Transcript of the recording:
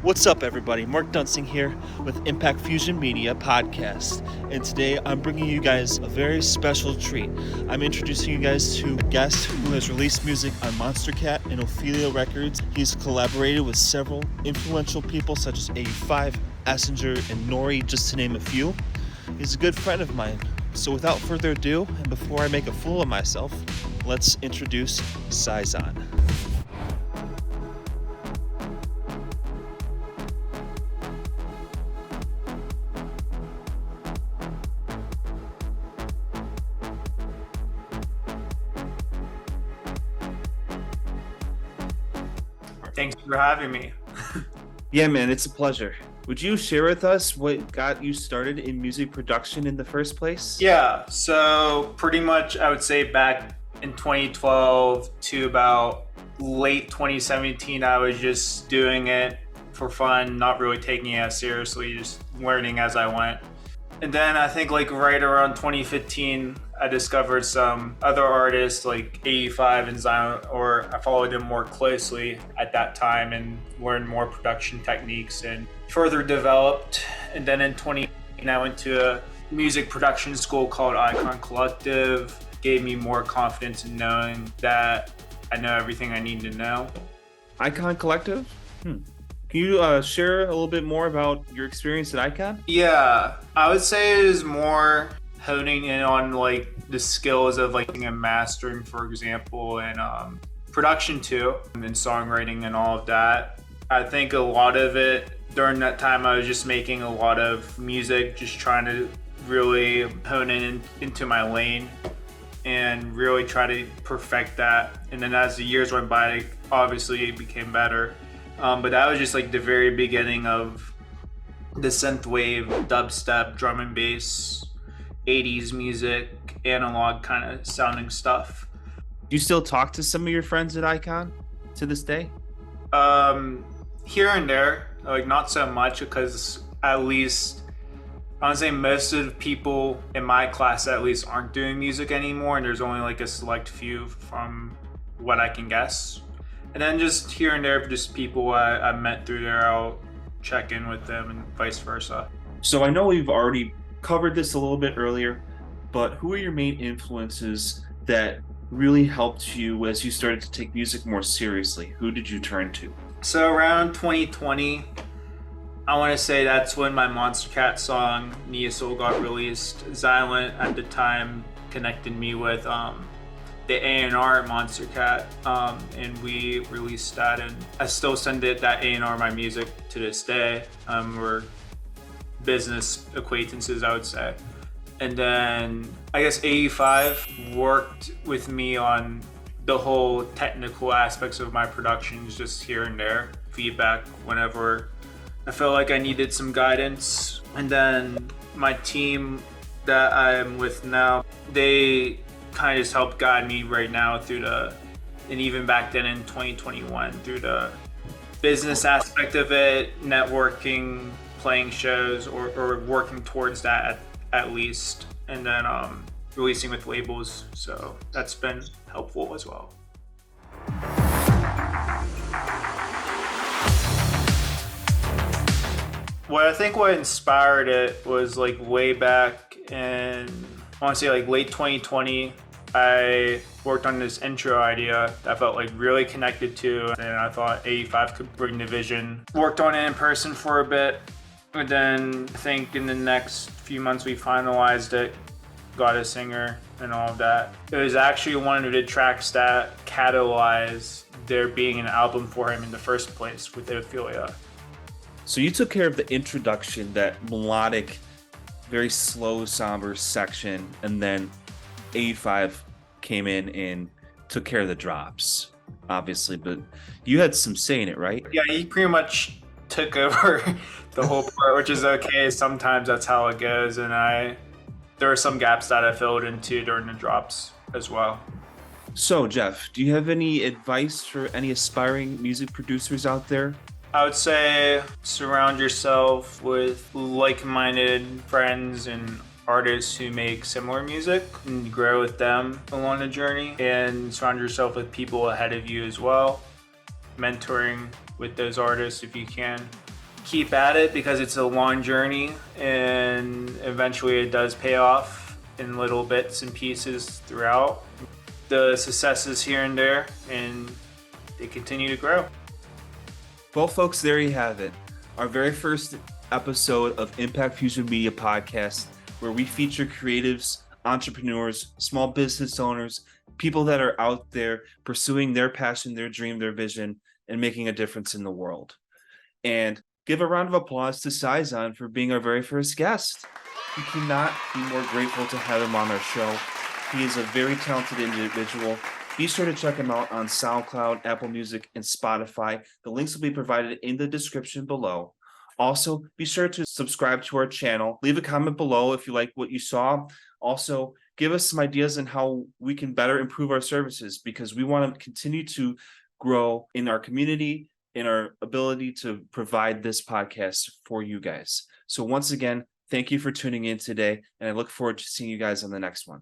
What's up, everybody? Mark Dunsing here with Impact Fusion Media Podcast, and today I'm bringing you guys a very special treat. I'm introducing you guys to a guest who has released music on Monstercat and Ophelia Records. He's collaborated with several influential people such as 85, Essenger, and Nori, just to name a few. He's a good friend of mine. So without further ado, and before I make a fool of myself, let's introduce Cyazon. Thanks for having me. Yeah, man, it's a pleasure. Would you share with us what got you started in music production in the first place? Yeah, so pretty much I would say back in 2012 to about late 2017, I was just doing it for fun, not really taking it as seriously, just learning as I went. And then I think like right around 2015, I discovered some other artists like 85 and Zion, or I followed them more closely at that time and learned more production techniques and further developed. And then in 2018, I went to a music production school called Icon Collective. Gave me more confidence in knowing that I know everything I need to know. Icon Collective? Can you share a little bit more about your experience at Icon? Yeah, I would say it is more honing in on like the skills of like and mastering, for example, and production too, and songwriting and all of that. I think a lot of it during that time, I was just making a lot of music, just trying to really hone into my lane and really try to perfect that. And then as the years went by, obviously it became better. But that was just like the very beginning of the synthwave, dubstep, drum and bass, 80s music, analog kind of sounding stuff. Do you still talk to some of your friends at Icon to this day? Here and there, like not so much, because at least I would say most of the people in my class at least aren't doing music anymore, and there's only like a select few from what I can guess. And then just here and there, just people I met through there, I'll check in with them and vice versa. So I know we've already covered this a little bit earlier, but who are your main influences that really helped you as you started to take music more seriously? Who did you turn to? So around 2020, I want to say that's when my Monstercat song, Nia Soul, got released. Xylent at the time connected me with the A&R at Monstercat, and we released that, and I still send that A&R my music to this day. We're business acquaintances, I would say. And then I guess 85 worked with me on the whole technical aspects of my productions, just here and there, feedback whenever I felt like I needed some guidance. And then my team that I'm with now, they kind of just help guide me right now through and even back then in 2021, through the business aspect of it, networking, playing shows, or working towards that at least, and then releasing with labels. So that's been helpful as well. What inspired it was like way back in, I want to say like late 2020, I worked on this intro idea that I felt like really connected to, and I thought 85 could bring the vision. Worked on it in person for a bit, and then I think in the next few months we finalized it, got a singer and all of that. It was actually one of the tracks that catalyzed there being an album for him in the first place with Ophelia. So you took care of the introduction, that melodic, very slow, somber section, and then 85 came in and took care of the drops, obviously, but you had some say in it, right? Yeah, he pretty much took over the whole part, which is okay. Sometimes that's how it goes, and there are some gaps that I filled into during the drops as well. So, Jeff, do you have any advice for any aspiring music producers out there? I would say surround yourself with like-minded friends and artists who make similar music and grow with them along the journey, and surround yourself with people ahead of you as well, mentoring with those artists if you can. keep at it because it's a long journey, and eventually it does pay off in little bits and pieces throughout. The successes here and there, and they continue to grow. Well, folks, there you have it. Our very first episode of Impact Fusion Media Podcast, where we feature creatives, entrepreneurs, small business owners, people that are out there pursuing their passion, their dream, their vision, and making a difference in the world. And give a round of applause to Cyazon for being our very first guest. We cannot be more grateful to have him on our show. He is a very talented individual. Be sure to check him out on SoundCloud, Apple Music, and Spotify. The links will be provided in the description below. Also, be sure to subscribe to our channel. Leave a comment below if you like what you saw. Also, give us some ideas on how we can better improve our services, because we want to continue to grow in our community, in our ability to provide this podcast for you guys. So once again, thank you for tuning in today, and I look forward to seeing you guys on the next one.